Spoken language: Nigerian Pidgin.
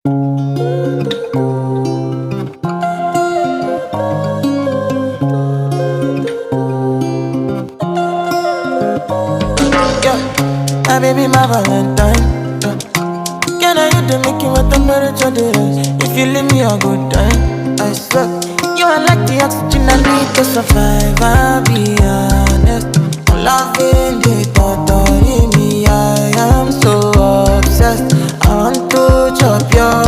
Yeah, my baby, my Valentine. Yeah. Can I hit the making with temperature days? If you leave me a good time, I swear. You are like the oxygen I need to survive. I'll be